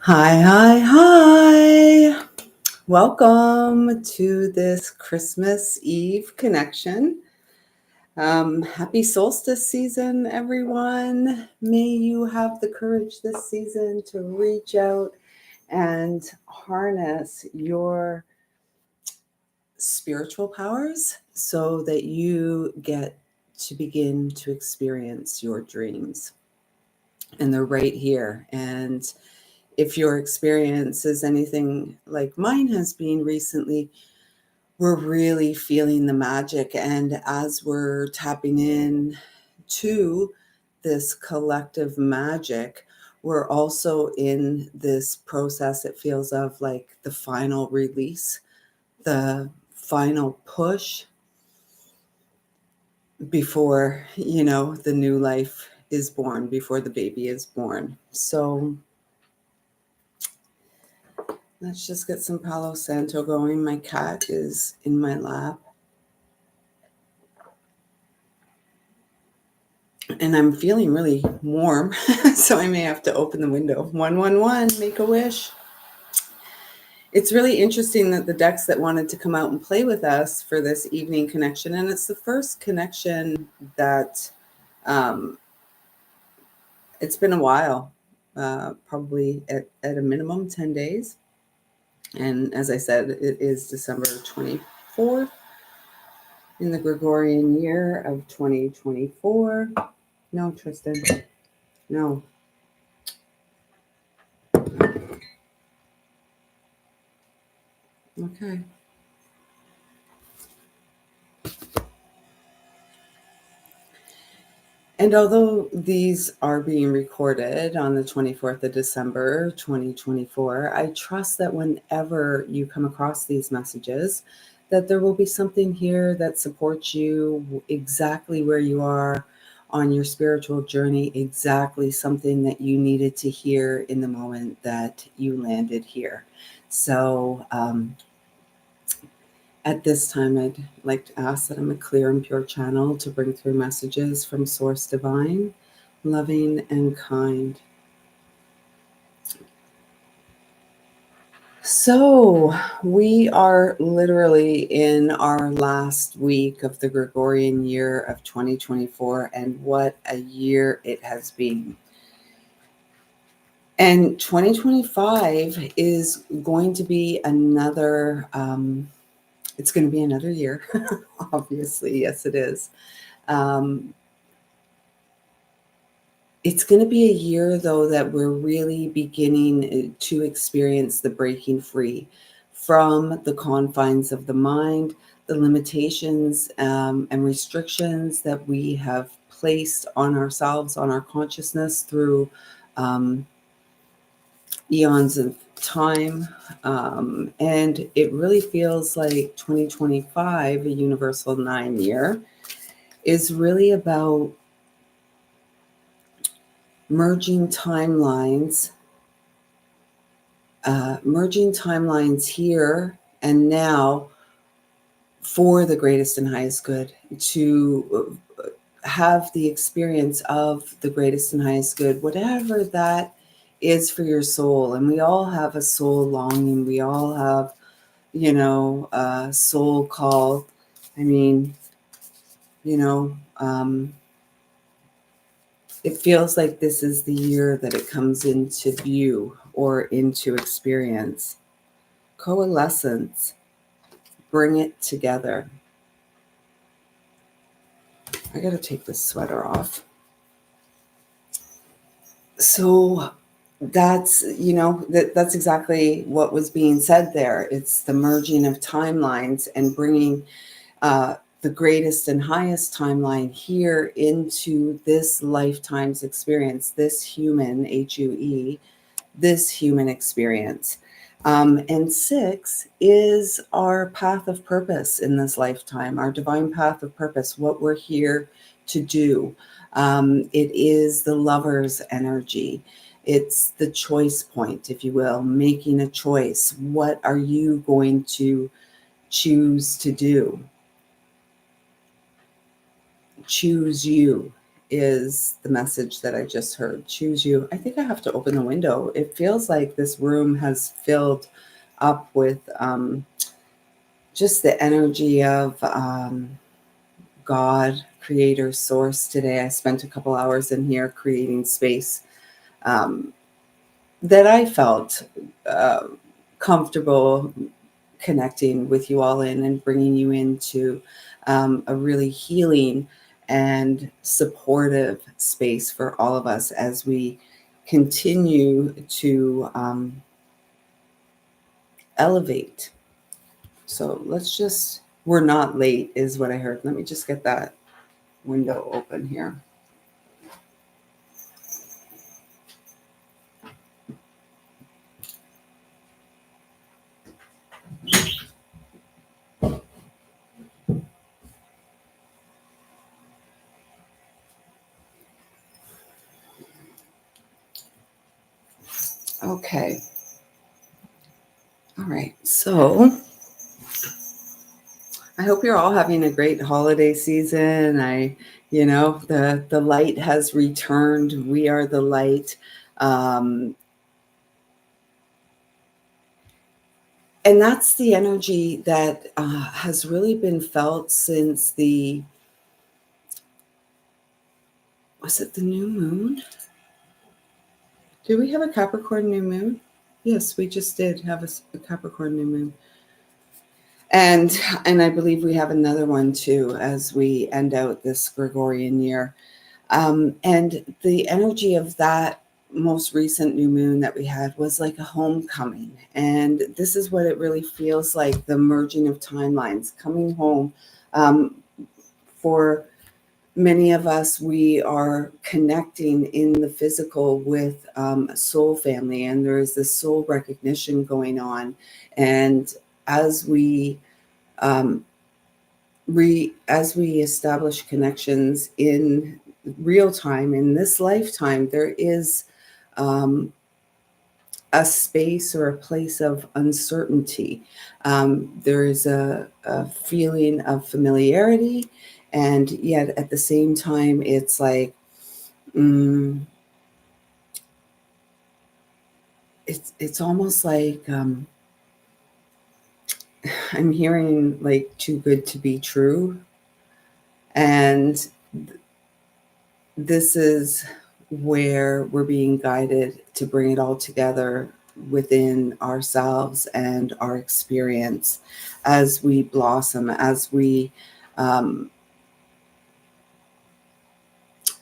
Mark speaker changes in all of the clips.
Speaker 1: Hi, hi, hi. Welcome to this Christmas Eve connection. Happy solstice season, everyone. May you have the courage this season to reach out and harness your spiritual powers so that you get to begin to experience your dreams. And they're right here. And if your experience is anything like mine has been recently, we're really feeling the magic. And as we're tapping in to this collective magic, we're also in this process, it feels of like the final release, the final push before, the new life is born, before the baby is born. So let's just get some Palo Santo going. My cat is in my lap. And I'm feeling really warm, so I may have to open the window. 111, make a wish. It's really interesting that the decks that wanted to come out and play with us for this evening connection, and it's the first connection that it's been a while, probably at a minimum 10 days. And as I said, it is December 24th in the Gregorian year of 2024. No, Tristan. No. Okay. And although these are being recorded on the 24th of December, 2024, I trust that whenever you come across these messages, that there will be something here that supports you exactly where you are on your spiritual journey, exactly something that you needed to hear in the moment that you landed here. So, at this time, I'd like to ask that I'm a clear and pure channel to bring through messages from Source Divine, loving and kind. So, we are literally in our last week of the Gregorian year of 2024, and what a year it has been. And 2025 is going to be another, it's going to be another year, obviously. Yes, it is. It's going to be a year, though, that we're really beginning to experience the breaking free from the confines of the mind, the limitations and restrictions that we have placed on ourselves, on our consciousness through eons of time. And it really feels like 2025, a universal 9 year, is really about merging timelines here and now for the greatest and highest good, to have the experience of the greatest and highest good, whatever that is for your soul. And we all have a soul longing. We all have, a soul call. I mean, it feels like this is the year that it comes into view or into experience. Coalescence. Bring it together. I got to take this sweater off. So that's, that's exactly what was being said there. It's the merging of timelines and bringing the greatest and highest timeline here into this lifetime's experience, this human, HUE, this human experience. And 6 is our path of purpose in this lifetime, our divine path of purpose, what we're here to do. It is the lover's energy. It's the choice point, if you will, making a choice. What are you going to choose to do? Choose you. is the message that I just heard. Choose you. I think I have to open the window. It feels like this room has filled up with just the energy of God, Creator, Source today. I spent a couple hours in here creating space that I felt comfortable connecting with you all in and bringing you into a really healing and supportive space for all of us as we continue to elevate. So we're not late, is what I heard. Let me just get that window open here. Okay. All right. So I hope you're all having a great holiday season. The light has returned. We are the light. And that's the energy that has really been felt since was it the new moon? Did we have a Capricorn new moon? Yes, we just did have a Capricorn new moon. And I believe we have another one too as we end out this Gregorian year. And the energy of that most recent new moon that we had was like a homecoming. And this is what it really feels like, the merging of timelines, coming home. For many of us, we are connecting in the physical with a soul family, and there is this soul recognition going on. And as we establish connections in real time in this lifetime, there is a space or a place of uncertainty. There is a feeling of familiarity, and yet at the same time, it's like it's almost like I'm hearing like too good to be true, and this is where we're being guided to bring it all together within ourselves and our experience as we blossom, as we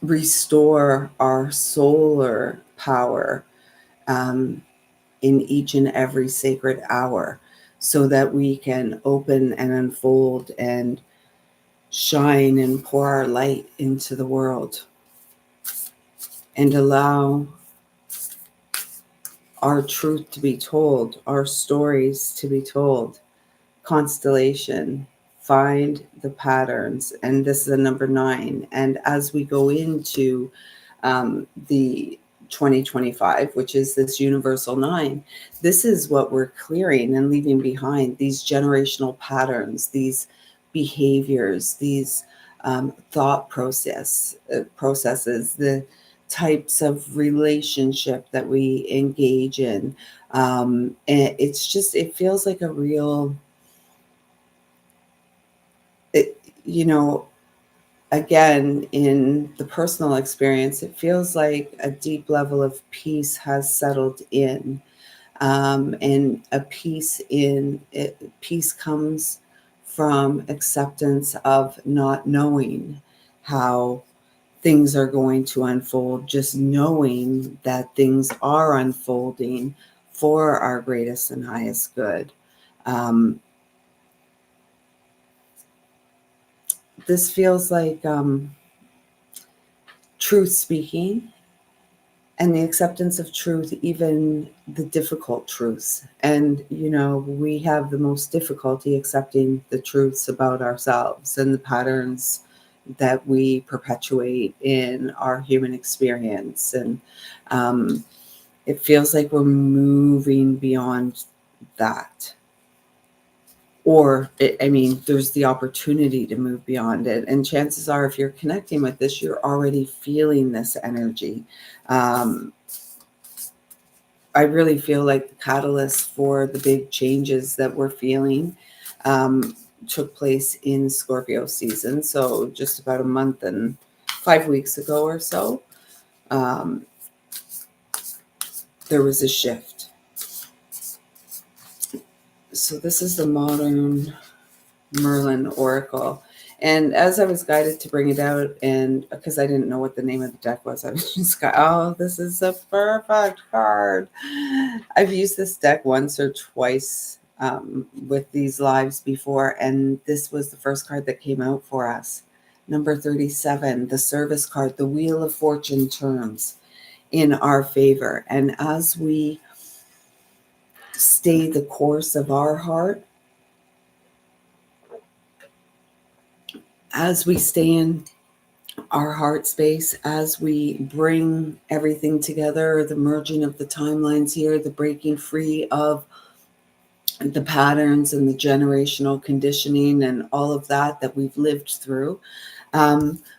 Speaker 1: restore our solar power in each and every sacred hour, so that we can open and unfold and shine and pour our light into the world and allow our truth to be told, our stories to be told. Constellation, find the patterns. And this is a number 9. And as we go into the 2025, which is this universal 9, this is what we're clearing and leaving behind, these generational patterns, these behaviors, these thought processes, the types of relationship that we engage in. And it feels like a real, again, in the personal experience, it feels like a deep level of peace has settled in. And peace comes from acceptance of not knowing how things are going to unfold, just knowing that things are unfolding for our greatest and highest good. This feels like truth speaking and the acceptance of truth, even the difficult truths. And, we have the most difficulty accepting the truths about ourselves and the patterns that we perpetuate in our human experience. And it feels like we're moving beyond that. or I mean, there's the opportunity to move beyond it. And chances are, if you're connecting with this, you're already feeling this energy. I really feel like the catalyst for the big changes that we're feeling took place in Scorpio season. So just about a month and 5 weeks ago or so, there was a shift. So this is the modern Merlin Oracle. And as I was guided to bring it out, and because I didn't know what the name of the deck was, I was just oh, this is a perfect card. I've used this deck once or twice with these lives before, and this was the first card that came out for us. Number 37, the service card, the Wheel of Fortune turns in our favor. And as we stay the course of our heart, as we stay in our heart space, as we bring everything together, the merging of the timelines here, the breaking free of the patterns and the generational conditioning and all of that we've lived through,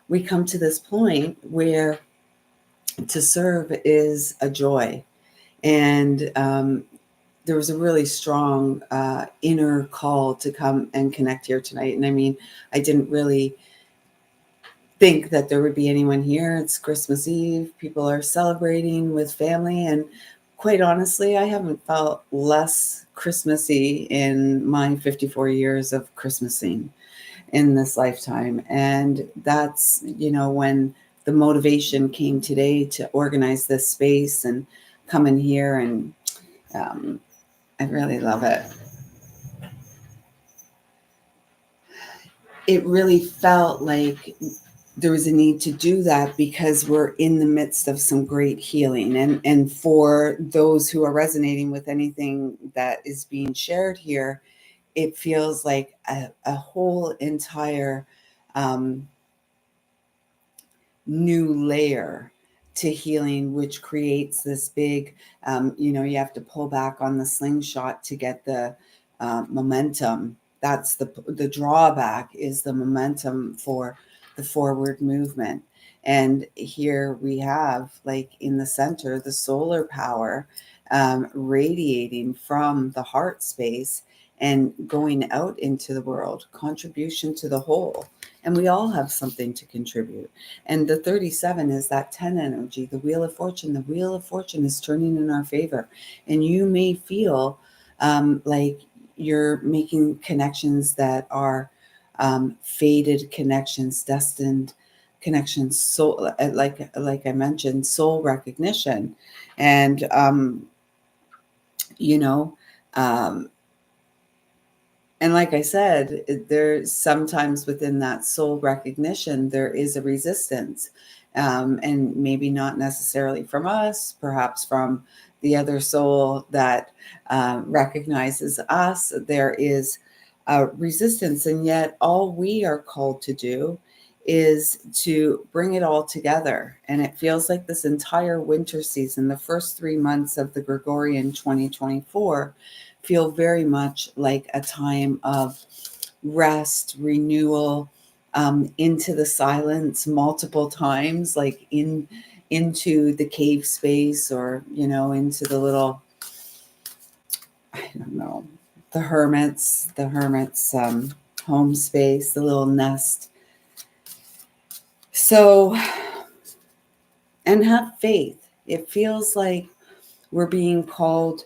Speaker 1: we come to this point where to serve is a joy. And there was a really strong inner call to come and connect here tonight. And I mean, I didn't really think that there would be anyone here. It's Christmas Eve. People are celebrating with family. And quite honestly, I haven't felt less Christmassy in my 54 years of Christmasing in this lifetime. And that's, when the motivation came today to organize this space and come in here, and I really love it. It really felt like there was a need to do that because we're in the midst of some great healing. And for those who are resonating with anything that is being shared here, it feels like a whole entire new layer to healing, which creates this big, you have to pull back on the slingshot to get the momentum. That's the drawback, is the momentum for the forward movement. And here we have, like in the center, the solar power radiating from the heart space and going out into the world, contribution to the whole. And we all have something to contribute. And the 37 is that 10 energy, the Wheel of Fortune. The Wheel of Fortune is turning in our favor. And you may feel like you're making connections that are fated connections, destined connections, soul, like I mentioned, soul recognition. And, and like I said, there's sometimes within that soul recognition, there is a resistance. And maybe not necessarily from us, perhaps from the other soul that recognizes us. There is a resistance. And yet all we are called to do is to bring it all together. And it feels like this entire winter season, the first 3 months of the Gregorian 2024, feel very much like a time of rest, renewal, into the silence multiple times, like into the cave space, or into the little, I don't know, the hermit's home space, the little nest. So, and have faith. It feels like we're being called.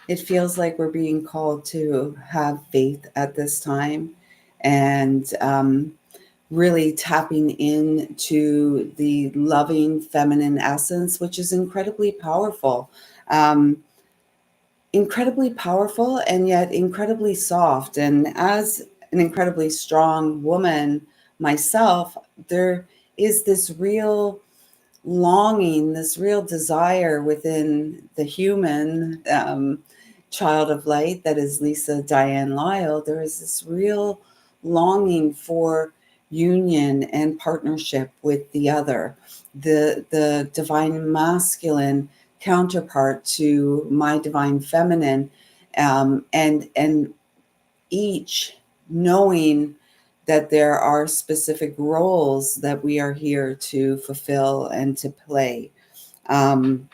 Speaker 1: It feels like we're being called to have faith at this time, and really tapping into the loving feminine essence, which is incredibly powerful. Incredibly powerful, and yet incredibly soft. And as an incredibly strong woman myself, there is this real longing, this real desire within the human child of light that is lisalyle. There is this real longing for union and partnership with the other, the divine masculine counterpart to my divine feminine, And each knowing that there are specific roles that we are here to fulfill and to play. Um,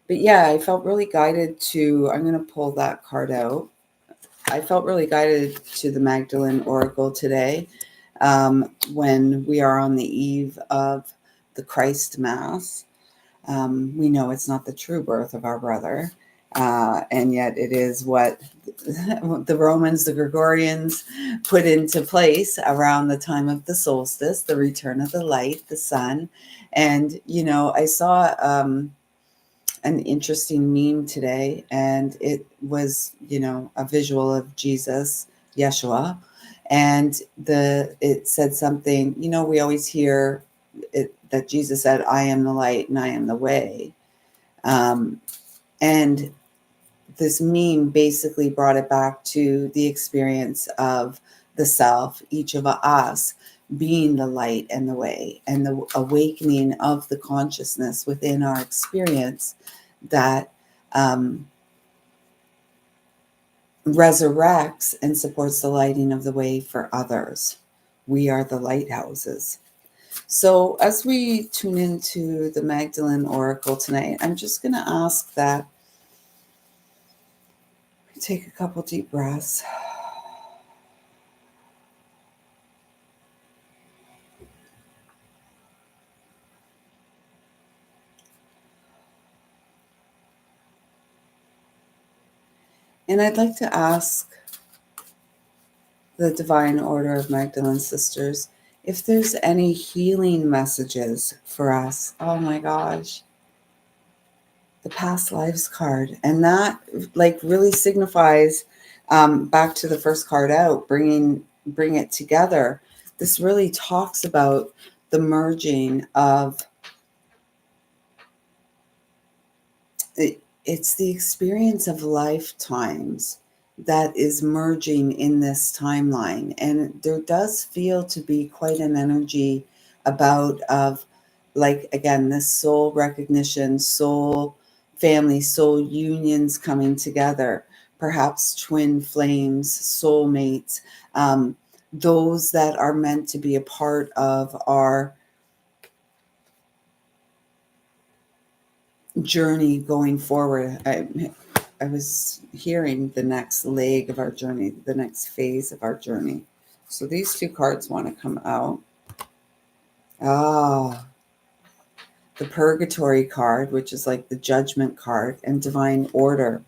Speaker 1: but yeah, I felt really guided to, I'm going to pull that card out. I felt really guided to the Magdalene Oracle today, when we are on the eve of the Christ Mass. We know it's not the true birth of our brother, and yet it is what the Romans, the Gregorians, put into place around the time of the solstice, the return of the light, the sun. And, I saw an interesting meme today, and it was, a visual of Jesus, Yeshua, and it said something, we always hear it, that Jesus said, "I am the light and I am the way." And this meme basically brought it back to the experience of the self, each of us being the light and the way, and the awakening of the consciousness within our experience that resurrects and supports the lighting of the way for others. We are the lighthouses. So as we tune into the Magdalene Oracle tonight, I'm just going to ask that we take a couple deep breaths. And I'd like to ask the Divine Order of Magdalene Sisters if there's any healing messages for us. Oh my gosh. The past lives card. And that really signifies, back to the first card out, bring it together. This really talks about the merging of it's the experience of lifetimes that is merging in this timeline. And there does feel to be quite an energy about of, again, this soul recognition, soul family, soul unions coming together, perhaps twin flames, soulmates, those that are meant to be a part of our journey going forward. I was hearing the next leg of our journey, the next phase of our journey. So these two cards want to come out. Ah, the Purgatory card, which is like the Judgment card, and Divine Order.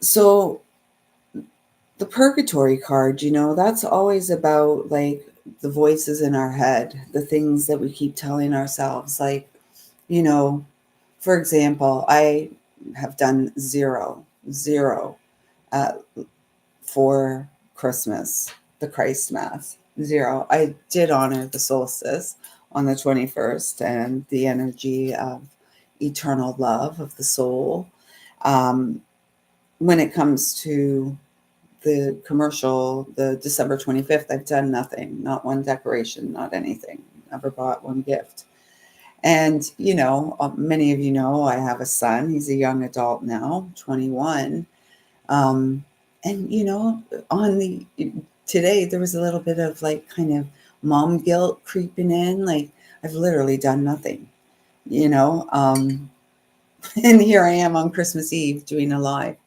Speaker 1: So the Purgatory card, that's always about the voices in our head, the things that we keep telling ourselves. For example, I have done zero uh, for Christmas, the Christ Mass. Zero. I did honor the solstice on the 21st and the energy of eternal love of the soul. When it comes to the commercial, the December 25th, I've done nothing, not one decoration, not anything, never bought one gift. And, many of you know, I have a son. He's a young adult now, 21. And, on today, there was a little bit of kind of mom guilt creeping in. I've literally done nothing, and here I am on Christmas Eve doing a live,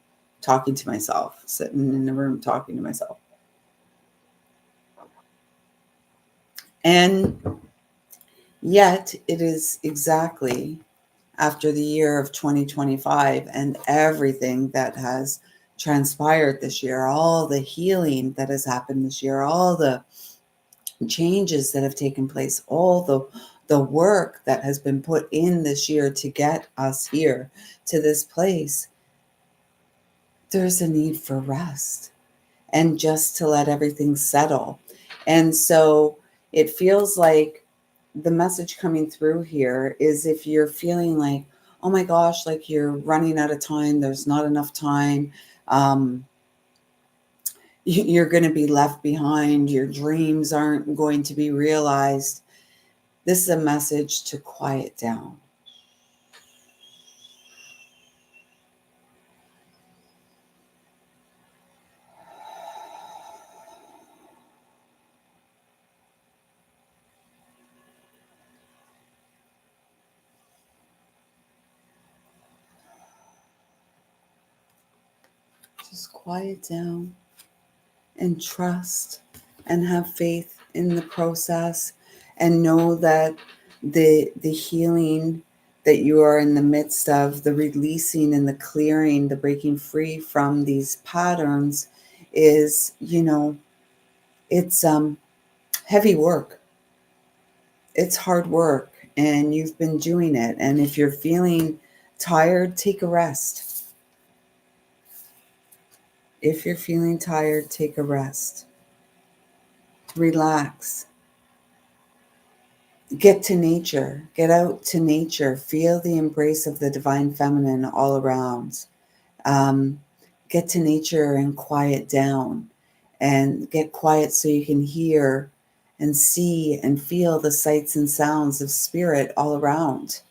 Speaker 1: talking to myself, sitting in the room talking to myself. And yet it is exactly after the year of 2025 and everything that has transpired this year, all the healing that has happened this year, all the changes that have taken place, all the work that has been put in this year to get us here to this place, there's a need for rest and just to let everything settle. And so it feels like the message coming through here is, if you're feeling like, oh my gosh, you're running out of time, there's not enough time, you're going to be left behind, your dreams aren't going to be realized. This is a message to quiet down. just quiet down and trust and have faith in the process, and know that the healing that you are in the midst of, the releasing and the clearing, the breaking free from these patterns is, it's heavy work. It's hard work, and you've been doing it. And if you're feeling tired, take a rest. If you're feeling tired, take a rest. Relax. Get to nature. Get out to nature. Feel the embrace of the divine feminine all around. Um, get to nature and quiet down. And get quiet so you can hear and see and feel the sights and sounds of spirit all around.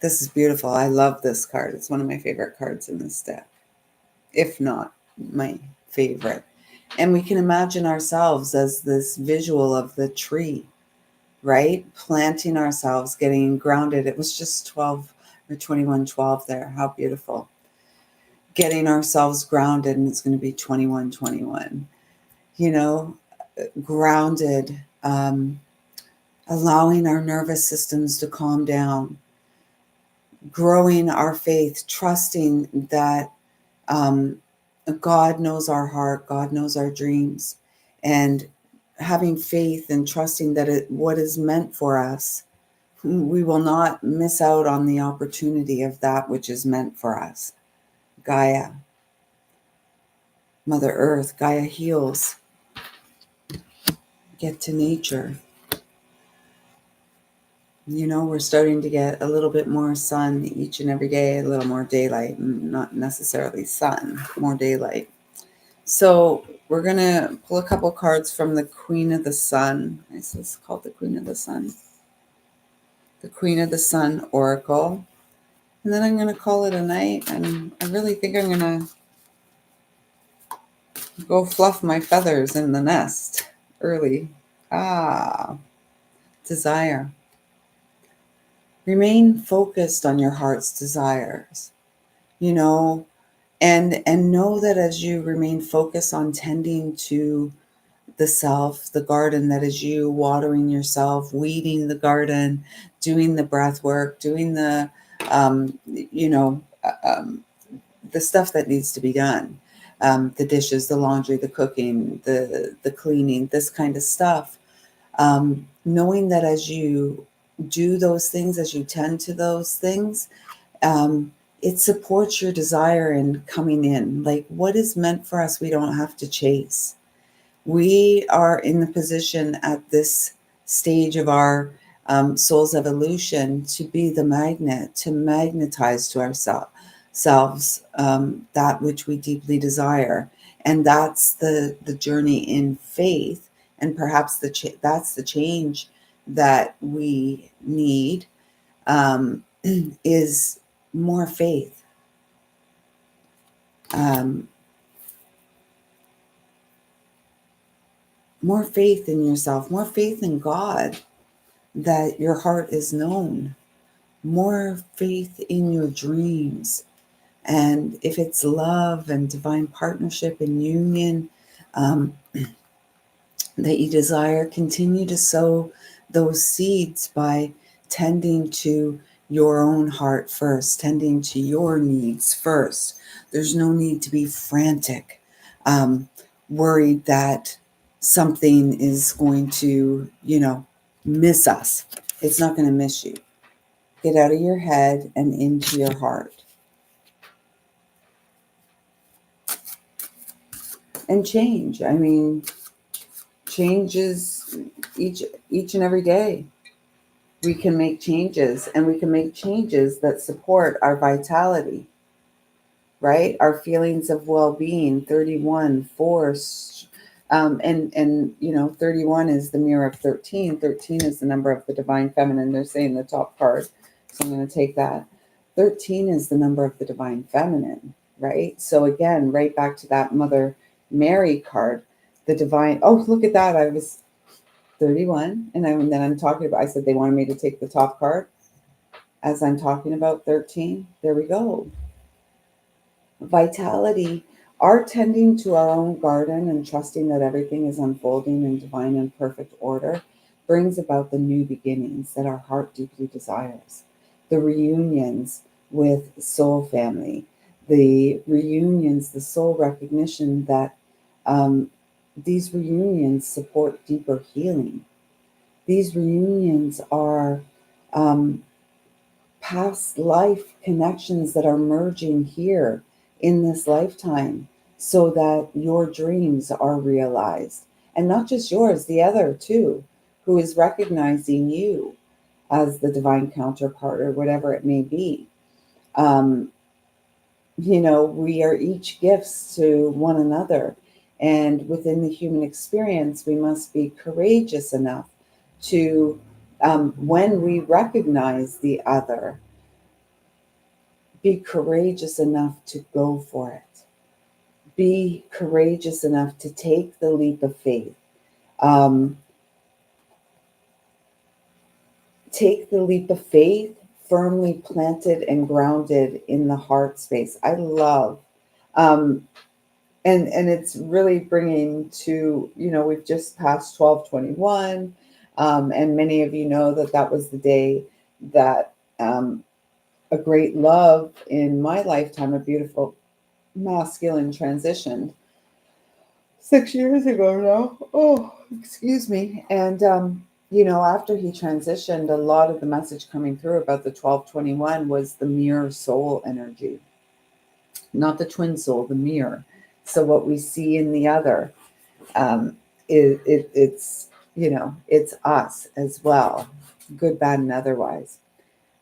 Speaker 1: This is beautiful. I love this card. It's one of my favorite cards in this deck, if not my favorite. And we can imagine ourselves as this visual of the tree, right? Planting ourselves, getting grounded. It was just 12 or 2112 there. How beautiful. Getting ourselves grounded, and it's going to be 2121. Grounded, allowing our nervous systems to calm down, growing our faith, trusting that God knows our heart, God knows our dreams, and having faith and trusting that what is meant for us, we will not miss out on the opportunity of that which is meant for us. Gaia, Mother Earth, Gaia heals. Get to nature. We're starting to get a little bit more sun each and every day, a little more daylight, not necessarily sun, more daylight. So we're going to pull a couple cards from the Queen of the Sun. It's called the Queen of the Sun. The Queen of the Sun Oracle. And then I'm going to call it a night. And I really think I'm going to go fluff my feathers in the nest early. Desire. Remain focused on your heart's desires, and know that as you remain focused on tending to the self, the garden that is you, watering yourself, weeding the garden, doing the breath work, doing the, the stuff that needs to be done, the dishes, the laundry, the cooking, the cleaning, this kind of stuff. Knowing that as you do those things, as you tend to those things, it supports your desire in coming in. Like what is meant for us, we don't have to chase. We are in the position at this stage of our soul's evolution to be the magnet, to magnetize to ourselves that which we deeply desire. And that's the journey in faith. And perhaps that's the change that we need, is more faith. More faith in yourself, more faith in God, that your heart is known, more faith in your dreams. And if it's love and divine partnership and union that you desire, continue to sow those seeds by tending to your own heart first, tending to your needs first. There's no need to be frantic, worried that something is going to, miss us. It's not going to miss you. Get out of your head and into your heart. And change. I mean, change is each and every day. We can make changes, and we can make changes that support our vitality, right? Our feelings of well-being. 31 force, and 31 is the mirror of 13. 13 is the number of the divine feminine. They're saying the top card, so I'm going to take that. 13 is the number of the divine feminine, right? So again, right back to that Mother Mary card, the divine. Oh, look at that! I was 31, and then I'm talking about. I said they wanted me to take the top card as I'm talking about 13. There we go. Vitality, our tending to our own garden and trusting that everything is unfolding in divine and perfect order, brings about the new beginnings that our heart deeply desires. The reunions with soul family, the reunions, the soul recognition that um, these reunions support deeper healing. These reunions are um, past life connections that are merging here in this lifetime so that your dreams are realized. And not just yours, the other too, who is recognizing you as the divine counterpart or whatever it may be. Um, we are each gifts to one another. And within the human experience, we must be courageous enough to, when we recognize the other, be courageous enough to go for it. Be courageous enough to take the leap of faith. Um, take the leap of faith firmly planted and grounded in the heart space. I love, um, and it's really bringing to, we've just passed 12/21, and many of you know that that was the day that a great love in my lifetime, a beautiful masculine transitioned 6 years ago now. Oh, excuse me. And, after he transitioned, a lot of the message coming through about the 12/21 was the mirror soul energy, not the twin soul, the mirror. So what we see in the other, um, it's us as well, good, bad, and otherwise.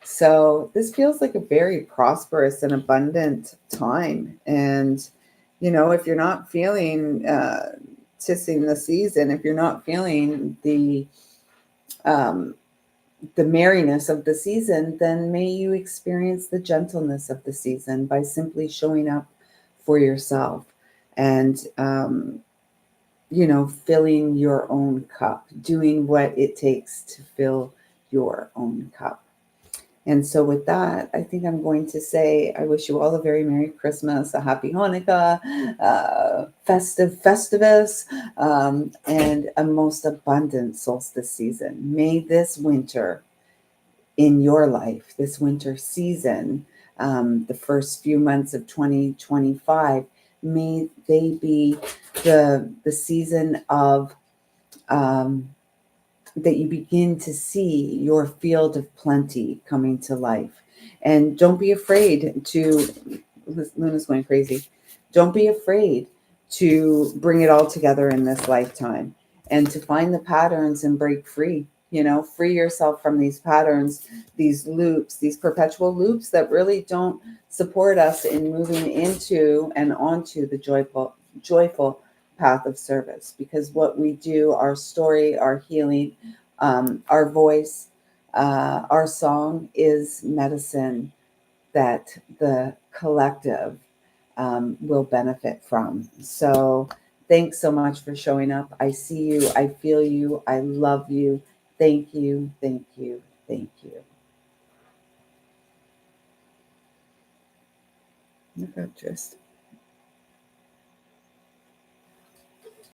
Speaker 1: So this feels like a very prosperous and abundant time. And, if you're not feeling tissing the season, if you're not feeling um, the merriness of the season, then may you experience the gentleness of the season by simply showing up for yourself and, filling your own cup, doing what it takes to fill your own cup. And so, with that, I think I'm going to say I wish you all a very Merry Christmas, a Happy Hanukkah, festive Festivus, and a most abundant solstice season. May this winter in your life, this winter season, the first few months of 2025, may they be the season of that you begin to see your field of plenty coming to life. And don't be afraid to, Luna's going crazy. Don't be afraid to bring it all together in this lifetime and to find the patterns and break free. Free yourself from these patterns, these loops, these perpetual loops that really don't support us in moving into and onto the joyful path of service. Because what we do, our story, our healing, our voice, our song is medicine that the collective will benefit from. So thanks so much for showing up. I see you. I feel you. I love you. Thank you. Thank you. Thank you. Okay, just.